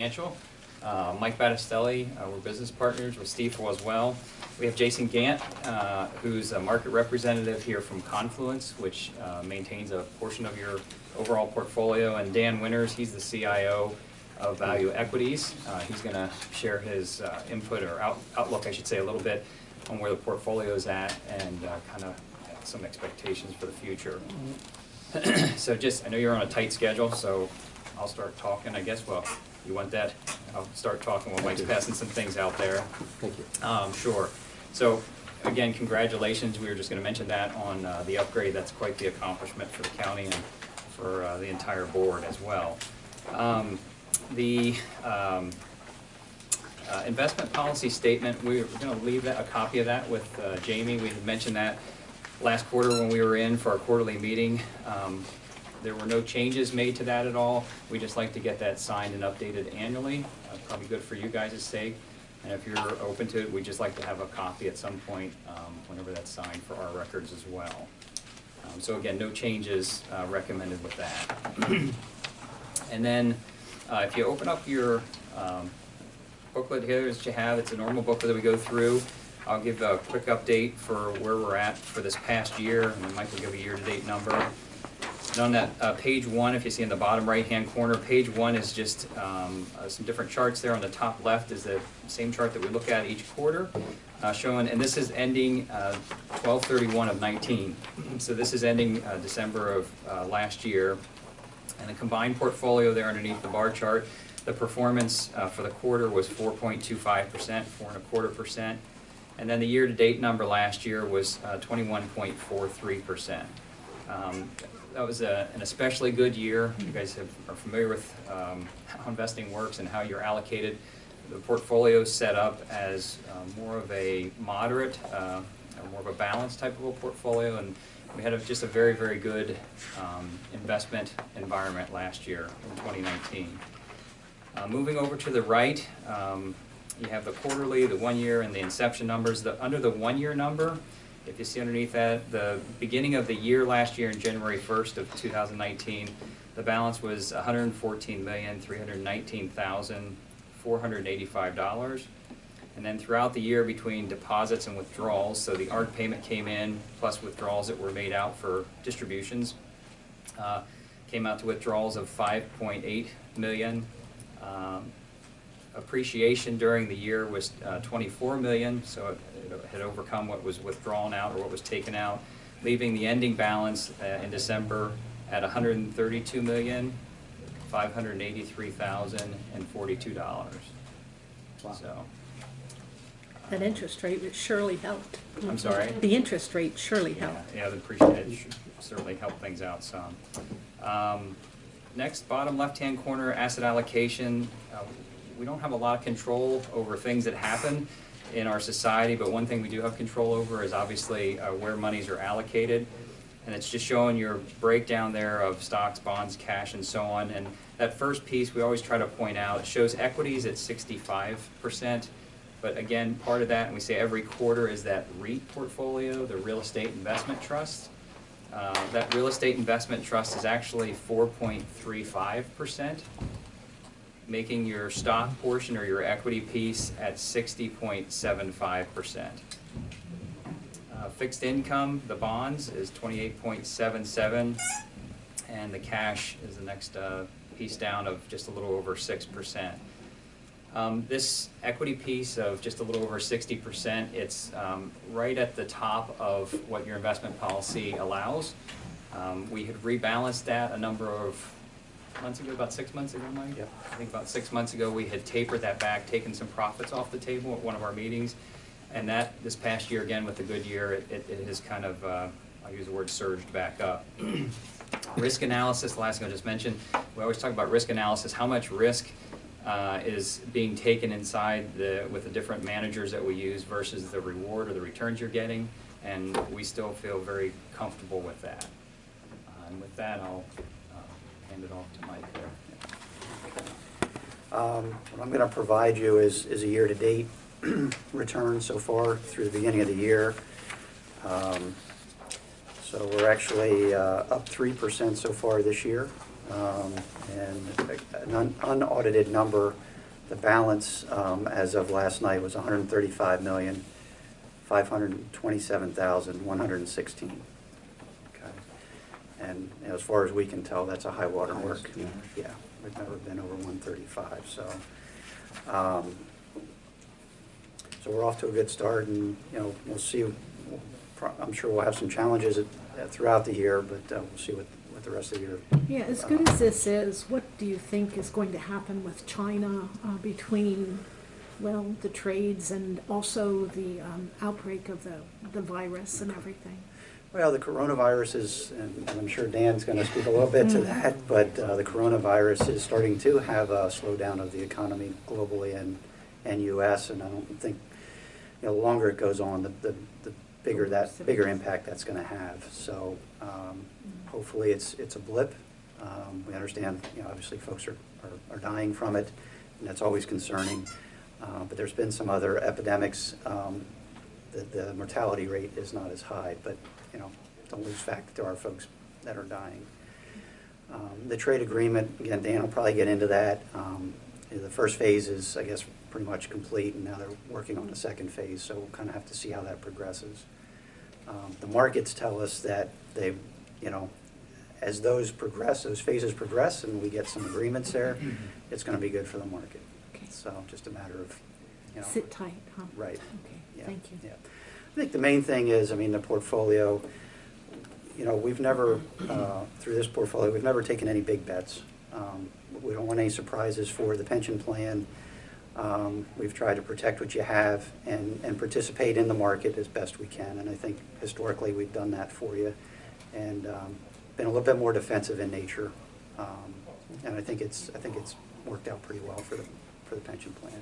Financial. Mike Battistelli, we're business partners with Stifel as well. We have Jason Gant, who's a market representative here from Confluence, which maintains a portion of your overall portfolio, and Dan Winters, he's the CIO of Value Equities. He's going to share his input, or outlook, I should say, a little bit on where the portfolio is at and kind of some expectations for the future. So I know you're on a tight schedule, so I'll start talking, I guess. Well, you want that? I'll start talking while Mike's passing some things out there. Thank you. Sure. So, again, congratulations. We were just going to mention that on the upgrade. That's quite the accomplishment for the county and for the entire board as well. The investment policy statement, we're going to leave a copy of that with Jamie. We had mentioned that last quarter when we were in for our quarterly meeting. There were no changes made to that at all. We just like to get that signed and updated annually. Probably good for you guys' sake. And if you're open to it, we'd just like to have a copy at some point whenever that's signed for our records as well. So again, no changes recommended with that. And then if you open up your booklet here that you have, it's a normal booklet that we go through. I'll give a quick update for where we're at for this past year, and then Mike will give a year-to-date number. And on that page one, if you see in the bottom right-hand corner, page one is just some different charts there. On the top left is the same chart that we look at each quarter, showing, and this is ending 12/31 of 19. So this is ending December of last year. And the combined portfolio there underneath the bar chart, the performance for the quarter was 4.25%, 4.25%. And then the year-to-date number last year was 21.43%. That was an especially good year. You guys are familiar with how investing works and how you're allocated. The portfolio is set up as more of a moderate, more of a balanced type of a portfolio, and we had just a very, very good investment environment last year in 2019. Moving over to the right, you have the quarterly, the 1 year, and the inception numbers. Under the 1 year number, if you see underneath that, the beginning of the year last year, in January 1st of 2019, the balance was $114,319,485. And then throughout the year, between deposits and withdrawals, so the ARC payment came in, plus withdrawals that were made out for distributions, came out to withdrawals of $5.8 million. Appreciation during the year was $24 million, so it had overcome what was withdrawn out or what was taken out, leaving the ending balance in December at $132,583,042. Wow. So That interest rate surely helped. I'm sorry? The interest rate surely helped. Yeah, the appreciation certainly helped things out some. Next, bottom left-hand corner, asset allocation. We don't have a lot of control over things that happen in our society, but one thing we do have control over is obviously where monies are allocated. And it's just showing your breakdown there of stocks, bonds, cash, and so on. And that first piece we always try to point out, it shows equities at 65%. But again, part of that, and we say every quarter, is that REIT portfolio, the real estate investment trust. That real estate investment trust is actually 4.35%. making your stock portion or your equity piece at 60.75%. Fixed income, the bonds, is 28.77, and the cash is the next piece down of just a little over 6%. This equity piece of just a little over 60%, it's right at the top of what your investment policy allows. We had rebalanced that a number of months ago, about 6 months ago, Mike? Yep. I think about 6 months ago we had tapered that back, taken some profits off the table at one of our meetings, and that, this past year, again, with the good year, it has kind of, I'll use the word surged back up. Risk analysis, the last thing I just mentioned, we always talk about risk analysis, how much risk is being taken inside with the different managers that we use versus the reward or the returns you're getting, and we still feel very comfortable with that. And with that, I'll hand it off to Mike there. What I'm going to provide you is a year-to-date return so far through the beginning of the year. So we're actually up 3% so far this year. And an unaudited number The balance as of last night was 135,527,116. Okay. And as far as we can tell, that's a high water mark. Yeah, we've never been over 135. So we're off to a good start, and we'll see. I'm sure we'll have some challenges throughout the year, but we'll see what the rest of the year. Yeah, as good as this is, what do you think is going to happen with China between, well, the trades and also the outbreak of the virus and everything? Well, the coronavirus is, and I'm sure Dan's going to speak a little bit to that, but the coronavirus is starting to have a slowdown of the economy globally and U.S., and I don't think, the longer it goes on, the bigger impact that's going to have. So hopefully it's a blip. We understand, obviously folks are dying from it, and that's always concerning. But there's been some other epidemics. The mortality rate is not as high, but don't lose fact that there are folks that are dying. The trade agreement, again, Dan will probably get into that. The first phase is, I guess, pretty much complete, and now they're working on the second phase, so we'll kind of have to see how that progresses. The markets tell us that they, as those phases progress, and we get some agreements there, it's going to be good for the market. Okay. So just a matter of, Sit tight, huh? Right. Okay, Yeah, thank you. Yeah. I think the main thing is, the portfolio, we've never, through this portfolio, we've never taken any big bets. We don't want any surprises for the pension plan. We've tried to protect what you have and participate in the market as best we can, and I think historically we've done that for you, and been a little bit more defensive in nature, and I think it's worked out pretty well for the pension plan.